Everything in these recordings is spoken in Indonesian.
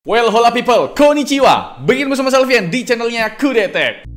Well, hola people, konnichiwa. Begin bersama Salvian di channelnya Kudetek.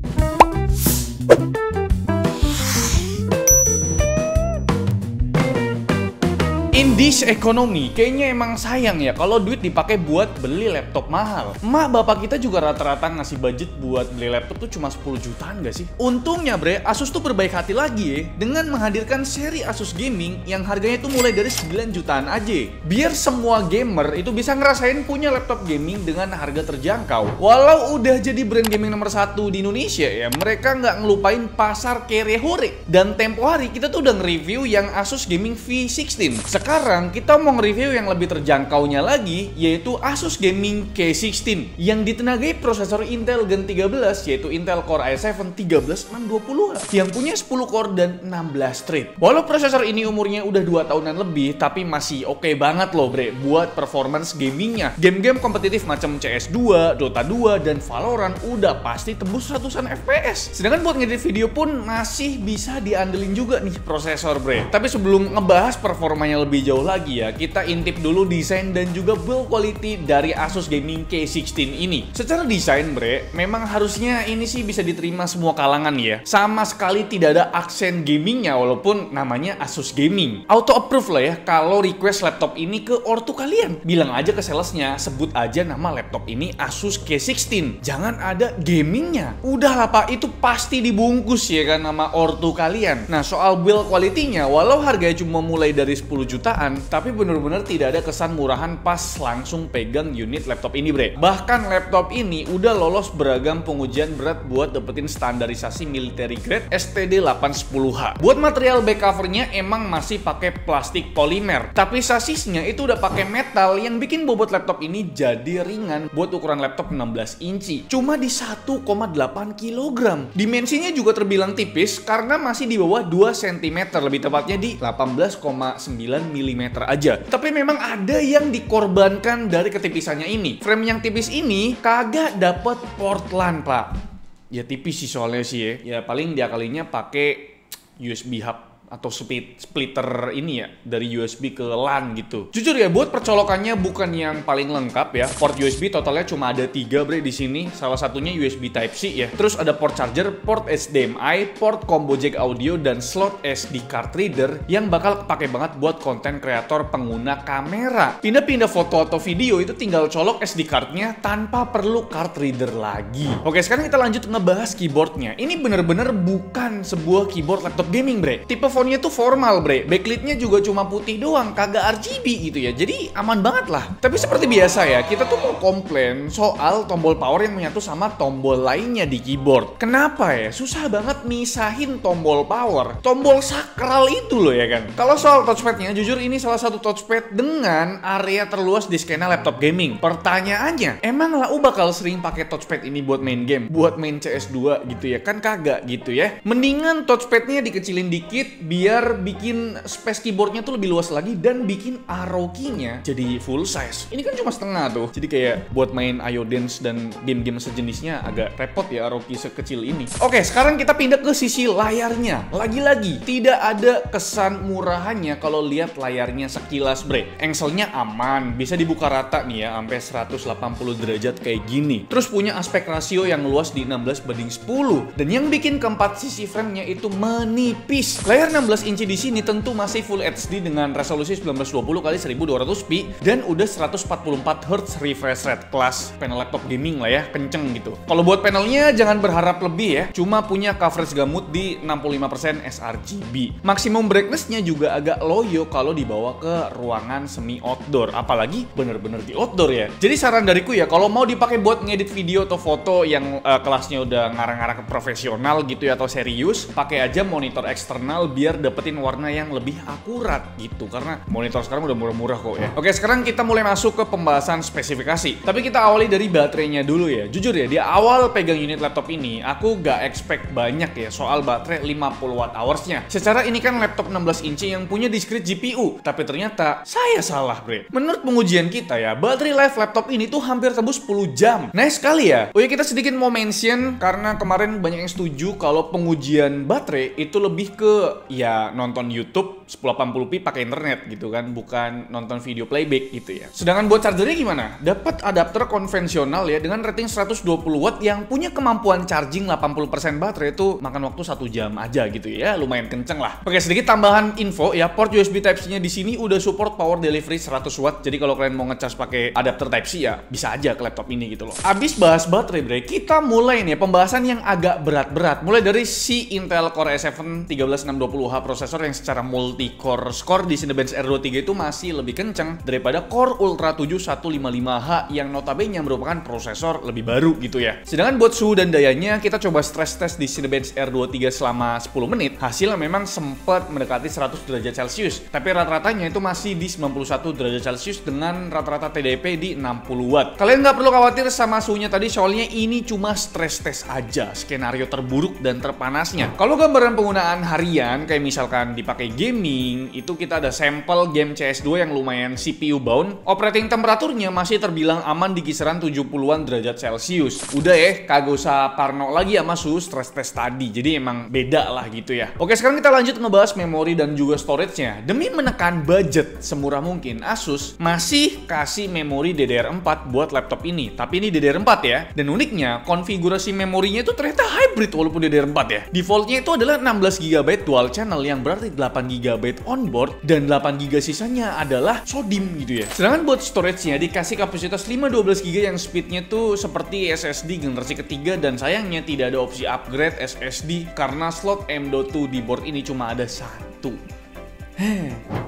In this economy, kayaknya emang sayang ya kalau duit dipakai buat beli laptop mahal. Emak bapak kita juga rata-rata ngasih budget buat beli laptop tuh cuma 10 jutaan gak sih? Untungnya bre, Asus tuh berbaik hati lagi ya dengan menghadirkan seri Asus Gaming yang harganya tuh mulai dari 9 jutaan aja. Biar semua gamer itu bisa ngerasain punya laptop gaming dengan harga terjangkau. Walau udah jadi brand gaming nomor 1 di Indonesia ya, mereka nggak ngelupain pasar kere hore. Dan tempo hari kita tuh udah nge-review yang Asus Gaming V16. Sekarang kita mau nge-review yang lebih terjangkaunya lagi, yaitu Asus Gaming K16 yang ditenagai prosesor Intel Gen 13, yaitu Intel Core i7 13620 yang punya 10 core dan 16 thread. Walau prosesor ini umurnya udah 2 tahunan lebih, tapi masih oke banget loh bre buat performance gamingnya. Game-game kompetitif macam CS2, Dota 2, dan Valorant udah pasti tembus ratusan FPS. Sedangkan buat ngedit video pun masih bisa diandelin juga nih prosesor bre. Tapi sebelum ngebahas performanya lebih jauh lagi ya, kita intip dulu desain dan juga build quality dari Asus Gaming K16 ini. Secara desain bre, memang harusnya ini sih bisa diterima semua kalangan ya. Sama sekali tidak ada aksen gamingnya walaupun namanya Asus Gaming. Auto approve lah ya kalau request laptop ini ke ortu kalian. Bilang aja ke salesnya, sebut aja nama laptop ini Asus K16. Jangan ada gamingnya. Udahlah pak, itu pasti dibungkus ya kan nama ortu kalian. Nah soal build quality-nya, walau harganya cuma mulai dari 10 jutaan, tapi bener-bener tidak ada kesan murahan pas langsung pegang unit laptop ini bre. Bahkan laptop ini udah lolos beragam pengujian berat buat dapetin standarisasi military grade STD810H. Buat material back covernya emang masih pakai plastik polimer, tapi sasisnya itu udah pakai metal yang bikin bobot laptop ini jadi ringan buat ukuran laptop 16 inci. Cuma di 1,8 kg. Dimensinya juga terbilang tipis karena masih di bawah 2 cm, lebih tepatnya di 18,9 mm aja. Tapi memang ada yang dikorbankan dari ketipisannya ini. Frame yang tipis ini kagak dapet port LAN pak. Ya tipis sih soalnya sih ya. Ya paling diakalinya pakai USB hub atau splitter ini ya, dari USB ke LAN gitu. Jujur ya, buat percolokannya bukan yang paling lengkap ya. Port USB totalnya cuma ada 3 bre di sini. Salah satunya USB Type-C ya. Terus ada port charger, port HDMI, port combo jack audio, dan slot SD card reader yang bakal kepake banget buat konten kreator pengguna kamera. Pindah-pindah foto atau video itu tinggal colok SD card-nya tanpa perlu card reader lagi. Oke, sekarang kita lanjut ngebahas keyboardnya. Ini bener-bener bukan sebuah keyboard laptop gaming bre. Tipe fontnya tuh formal bre, backlit-nya juga cuma putih doang, kagak RGB gitu ya, jadi aman banget lah. Tapi seperti biasa ya, kita tuh mau komplain soal tombol power yang menyatu sama tombol lainnya di keyboard. Kenapa ya? Susah banget misahin tombol power, tombol sakral itu loh ya kan. Kalau soal touchpadnya, jujur ini salah satu touchpad dengan area terluas di skena laptop gaming. Pertanyaannya, emang lau bakal sering pakai touchpad ini buat main game, buat main CS2 gitu ya? Kan kagak gitu ya. Mendingan touchpadnya dikecilin dikit biar bikin space keyboardnya tuh lebih luas lagi dan bikin arrow key-nya jadi full size. Ini kan cuma setengah tuh, jadi kayak buat main IO Dance dan game-game sejenisnya agak repot ya arrow key sekecil ini. Oke, sekarang kita pindah ke sisi layarnya. Lagi-lagi tidak ada kesan murahannya kalau lihat layarnya sekilas bre. Engselnya aman, bisa dibuka rata nih ya sampai 180 derajat kayak gini. Terus punya aspek rasio yang luas di 16:10, dan yang bikin keempat sisi frame-nya itu menipis. Layar 16 inci di sini tentu masih Full HD dengan resolusi 1920x1200p dan udah 144 Hz refresh rate, kelas panel laptop gaming lah ya, kenceng gitu. Kalau buat panelnya jangan berharap lebih ya, cuma punya coverage gamut di 65% sRGB. Maksimum brightness-nya juga agak loyo kalau dibawa ke ruangan semi outdoor, apalagi bener-bener di outdoor ya. Jadi saran dariku ya, kalau mau dipakai buat ngedit video atau foto yang kelasnya udah ngarang-ngarang ke profesional gitu ya atau serius, pakai aja monitor eksternal biar dapetin warna yang lebih akurat gitu, karena monitor sekarang udah murah-murah kok ya. Oke, sekarang kita mulai masuk ke pembahasan spesifikasi, tapi kita awali dari baterainya dulu ya. Jujur ya, di awal pegang unit laptop ini aku gak expect banyak ya soal baterai 50 Wh-nya. Secara ini kan laptop 16 inci yang punya discrete GPU, tapi ternyata saya salah bre. Menurut pengujian kita ya, baterai life laptop ini tuh hampir tembus 10 jam. Nice sekali ya. Oh ya, kita sedikit mau mention karena kemarin banyak yang setuju kalau pengujian baterai itu lebih ke ya nonton YouTube 1080p pakai internet gitu kan, bukan nonton video playback gitu ya. Sedangkan buat chargernya gimana? Dapat adapter konvensional ya dengan rating 120 watt yang punya kemampuan charging 80% baterai, itu makan waktu 1 jam aja gitu ya, lumayan kenceng lah. Oke, sedikit tambahan info ya, port USB Type-C-nya di sini udah support power delivery 100 watt. Jadi kalau kalian mau ngecas pakai adapter Type-C ya bisa aja ke laptop ini gitu loh. Abis bahas baterai bre, kita mulai nih pembahasan yang agak berat-berat. Mulai dari si Intel Core i7 13620H prosesor yang secara multi-core score di Cinebench R23 itu masih lebih kenceng daripada Core Ultra 7 155H yang notabene merupakan prosesor lebih baru gitu ya. Sedangkan buat suhu dan dayanya, kita coba stress test di Cinebench R23 selama 10 menit. Hasilnya memang sempat mendekati 100 derajat Celcius, tapi rata-ratanya itu masih di 91 derajat Celcius dengan rata-rata TDP di 60 watt. Kalian nggak perlu khawatir sama suhunya tadi, soalnya ini cuma stress test aja, skenario terburuk dan terpanasnya. Kalau gambaran penggunaan harian, kayak misalkan dipakai gaming, itu kita ada sampel game CS2 yang lumayan CPU bound. Operating temperaturnya masih terbilang aman di kisaran 70-an derajat Celcius. Udah ya, kagak usah parno lagi sama suhu stress test tadi. Jadi emang beda lah gitu ya. Oke, sekarang kita lanjut ngebahas memori dan juga storage-nya. Demi menekan budget semurah mungkin, Asus masih kasih memori DDR4 buat laptop ini. Tapi ini DDR4 ya. Dan uniknya, konfigurasi memorinya itu ternyata hybrid walaupun DDR4 ya. Defaultnya itu adalah 16 GB dual channel yang berarti 8 GB onboard dan 8 GB sisanya adalah SODIMM gitu ya. Sedangkan buat storage-nya dikasih kapasitas 512 GB yang speednya tuh seperti SSD generasi ketiga, dan sayangnya tidak ada opsi upgrade SSD karena slot M.2 di board ini cuma ada 1.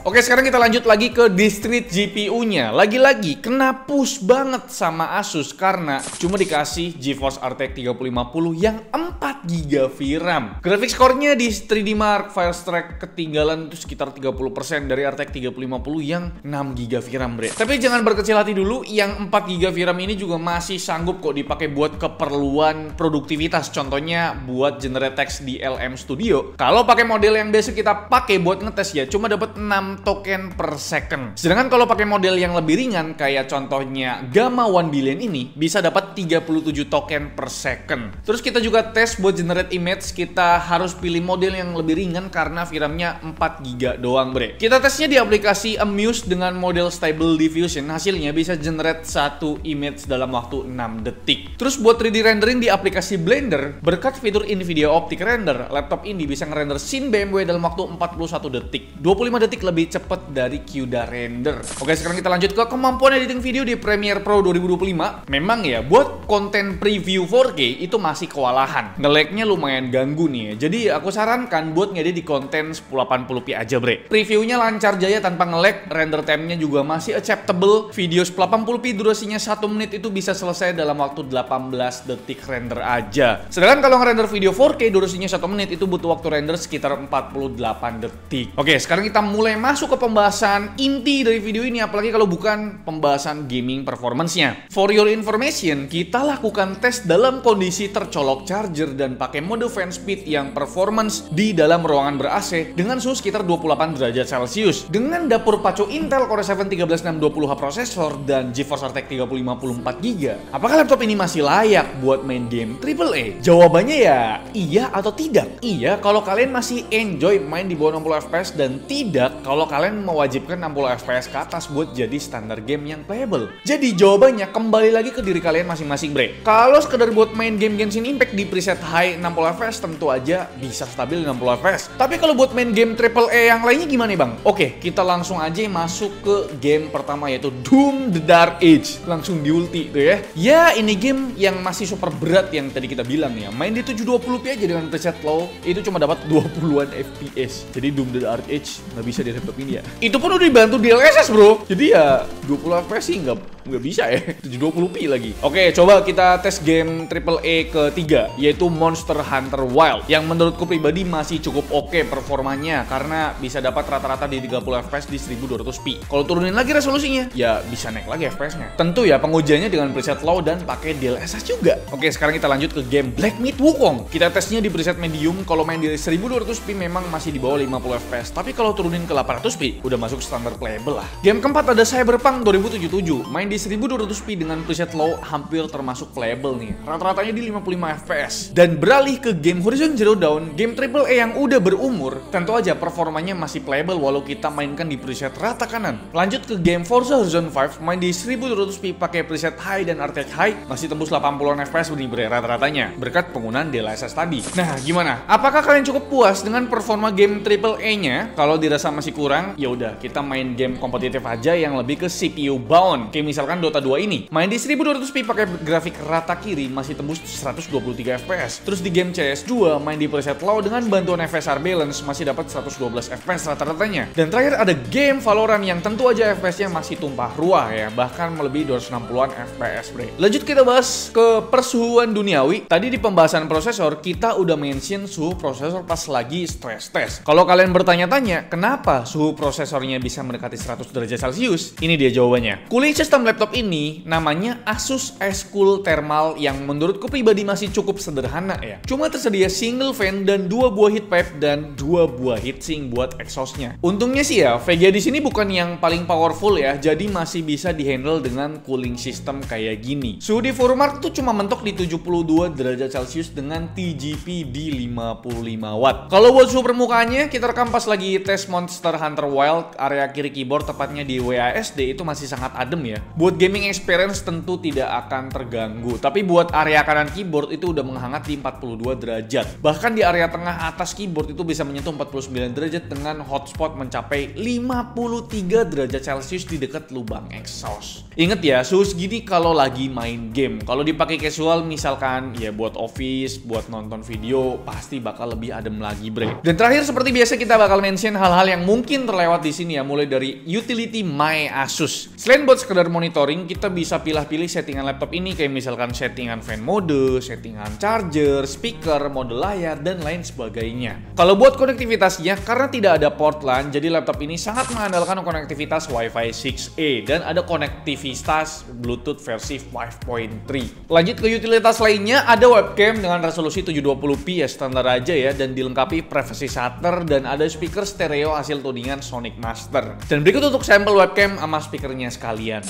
Oke, sekarang kita lanjut lagi ke discrete GPU-nya. Lagi-lagi kena push banget sama Asus karena cuma dikasih GeForce RTX 3050 yang 4 GB VRAM. Graphics core-nya di 3D Mark Firestrak ketinggalan itu sekitar 30% dari RTX 3050 yang 6 GB VRAM, bre. Tapi jangan berkecil hati dulu, yang 4 GB VRAM ini juga masih sanggup kok dipakai buat keperluan produktivitas. Contohnya buat generate text di LM Studio. Kalau pakai model yang biasa kita pakai buat ngetes ya, cuma dapat 6 token per second. Sedangkan kalau pakai model yang lebih ringan kayak contohnya Gamma 1 Billion ini bisa dapat 37 token per second. Terus kita juga tes buat generate image, kita harus pilih model yang lebih ringan karena VRAM-nya 4 GB doang, bre. Kita tesnya di aplikasi Amuse dengan model Stable Diffusion, hasilnya bisa generate satu image dalam waktu 6 detik. Terus buat 3D rendering di aplikasi Blender, berkat fitur Nvidia Optic Render, laptop ini bisa ngerender scene BMW dalam waktu 41 detik. 25 detik lebih cepat dari CUDA render. Oke, sekarang kita lanjut ke kemampuan editing video di Premiere Pro 2025. Memang ya, buat konten preview 4K itu masih kewalahan. Nge-lag-nya lumayan ganggu nih ya. Jadi aku sarankan buat ngedit di konten 1080p aja, bre. Previewnya lancar jaya tanpa nge-lag, render time-nya juga masih acceptable. Video 1080p durasinya 1 menit itu bisa selesai dalam waktu 18 detik render aja. Sedangkan kalau nge-render video 4K durasinya 1 menit itu butuh waktu render sekitar 48 detik. Oke, sekarang kita mulai masuk ke pembahasan inti dari video ini, apalagi kalau bukan pembahasan gaming performance-nya. For your information, kita lakukan tes dalam kondisi tercolok charger dan pakai mode fan speed yang performance di dalam ruangan ber-AC dengan suhu sekitar 28 derajat Celcius. Dengan dapur pacu Intel Core i7 13620H prosesor dan GeForce RTX 3050 4GB, apakah laptop ini masih layak buat main game AAA? Jawabannya ya iya atau tidak. Iya kalau kalian masih enjoy main di bawah 60 FPS, dan tidak kalau kalian mewajibkan 60 FPS ke atas buat jadi standar game yang playable. Jadi jawabannya kembali lagi ke diri kalian masing-masing, bre. Kalau sekedar buat main game Genshin Impact di preset high 60 FPS tentu aja bisa stabil 60 FPS. Tapi kalau buat main game AAA yang lainnya gimana nih, Bang? Oke, kita langsung aja masuk ke game pertama, yaitu Doom The Dark Age. Langsung di ulti tuh ya. Ya, ini game yang masih super berat yang tadi kita bilang ya. Main di 720p aja dengan preset low itu cuma dapat 20-an FPS. Jadi Doom The Dark Age nggak bisa di laptop ini ya. Itu pun udah dibantu DLSS, bro. Jadi ya 20 FPS sih nggak bisa ya. 720p lagi. Oke, coba kita tes game AAA ketiga, yaitu Monster Hunter Wilds, yang menurutku pribadi masih cukup oke performanya karena bisa dapat rata-rata di 30 FPS di 1200p. Kalau turunin lagi resolusinya, ya bisa naik lagi FPS-nya. Tentu ya pengujiannya dengan preset low dan pakai DLSS juga. Oke, sekarang kita lanjut ke game Black Myth Wukong. Kita tesnya di preset medium. Kalau main di 1200p memang masih di bawah 50 FPS, tapi kalau turunin ke 800p udah masuk standar playable lah. Game keempat ada Cyberpunk 2077. Main di di 1200p dengan preset low hampir termasuk playable nih. Rata-ratanya di 55 fps. Dan beralih ke game Horizon Zero Dawn, game AAA yang udah berumur, tentu aja performanya masih playable walau kita mainkan di preset rata kanan. Lanjut ke game Forza Horizon 5, main di 1200p pakai preset high dan RTX high, masih tembus 80an fps nih rata-ratanya, berkat penggunaan DLSS tadi. Nah, gimana? Apakah kalian cukup puas dengan performa game AAA-nya? Kalau dirasa masih kurang, ya udah kita main game kompetitif aja yang lebih ke CPU bound. Kayak misalkan Dota 2 ini. Main di 1200p pakai grafik rata kiri masih tembus 123 fps. Terus di game CS2 main di preset low dengan bantuan FSR balance masih dapat 112 fps rata-ratanya. Dan terakhir ada game Valorant yang tentu aja FPS-nya masih tumpah ruah ya, bahkan melebihi 260an fps, bre. Lanjut kita bahas ke persuhuan duniawi. Tadi di pembahasan prosesor kita udah mention suhu prosesor pas lagi stress test. Kalau kalian bertanya-tanya kenapa suhu prosesornya bisa mendekati 100 derajat Celcius, ini dia jawabannya. Cooling system laptop ini namanya Asus S-Cool Thermal yang menurutku pribadi masih cukup sederhana ya. Cuma tersedia single fan dan 2 buah heat pipe dan 2 buah heatsink buat exhaustnya. Untungnya sih ya, VGA di sini bukan yang paling powerful ya, jadi masih bisa dihandle dengan cooling system kayak gini. Suhu di Furmark tuh cuma mentok di 72 derajat Celcius dengan TGP di 55 watt. Kalau buat suhu permukaannya, kita rekam pas lagi tes Monster Hunter Wilds, area kiri keyboard tepatnya di WASD itu masih sangat adem ya. Buat gaming experience tentu tidak akan terganggu, tapi buat area kanan keyboard itu udah menghangat di 42 derajat. Bahkan di area tengah atas keyboard itu bisa menyentuh 49 derajat dengan hotspot mencapai 53 derajat Celcius di dekat lubang exhaust. Ingat ya, suhu segini kalau lagi main game. Kalau dipakai casual misalkan ya buat office, buat nonton video, pasti bakal lebih adem lagi, bre. Dan terakhir seperti biasa kita bakal mention hal-hal yang mungkin terlewat di sini ya, mulai dari utility My Asus. Selain buat sekedar monitoring, kita bisa pilih-pilih settingan laptop ini kayak misalkan settingan fan mode, settingan charger, speaker, mode layar, dan lain sebagainya. Kalau buat konektivitasnya, karena tidak ada port LAN, jadi laptop ini sangat mengandalkan konektivitas Wi-Fi 6E dan ada konektivitas Bluetooth versi 5.3. Lanjut ke utilitas lainnya, ada webcam dengan resolusi 720p ya, standar aja ya, dan dilengkapi privacy shutter dan ada speaker stereo hasil tudingan Sonic Master. Dan berikut untuk sampel webcam sama speakernya sekalian.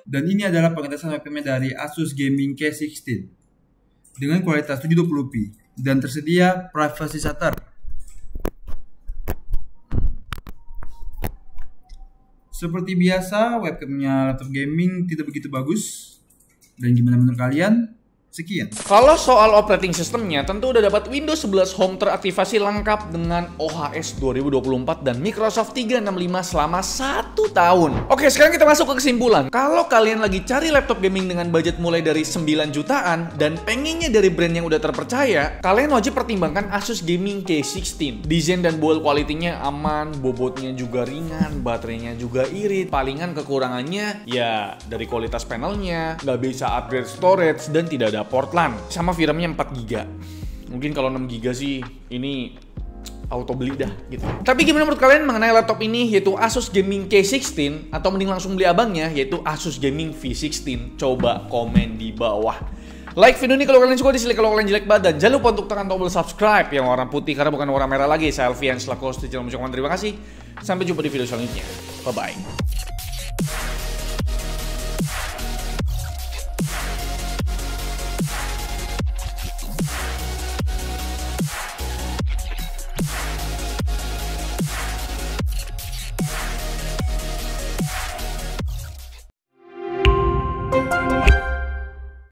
Dan ini adalah pengetesan webcamnya dari Asus Gaming K16 dengan kualitas 720p dan tersedia privacy shutter. Seperti biasa, webcamnya laptop gaming tidak begitu bagus. Dan gimana menurut kalian? Sekian. Kalau soal operating systemnya, tentu udah dapat Windows 11 Home teraktivasi lengkap dengan OHS 2024 dan Microsoft 365 selama 1 tahun. Oke, sekarang kita masuk ke kesimpulan. Kalau kalian lagi cari laptop gaming dengan budget mulai dari 9 jutaan dan pengennya dari brand yang udah terpercaya, kalian wajib pertimbangkan Asus Gaming K16. Desain dan build quality-nya aman, bobotnya juga ringan, baterainya juga irit. Palingan kekurangannya ya dari kualitas panelnya, nggak bisa upgrade storage, dan tidak ada port LAN, sama VRAM-nya 4GB. Mungkin kalau 6GB sih ini auto beli dah gitu. Tapi gimana menurut kalian mengenai laptop ini, yaitu Asus Gaming K16, atau mending langsung beli abangnya yaitu Asus Gaming V16? Coba komen di bawah. Like video ini kalau kalian suka, dislike kalau kalian jelek banget, dan jangan lupa untuk tekan tombol subscribe yang warna putih karena bukan warna merah lagi. Saya Alfian selaku host di channel Muncul. Terima kasih. Sampai jumpa di video selanjutnya. Bye bye.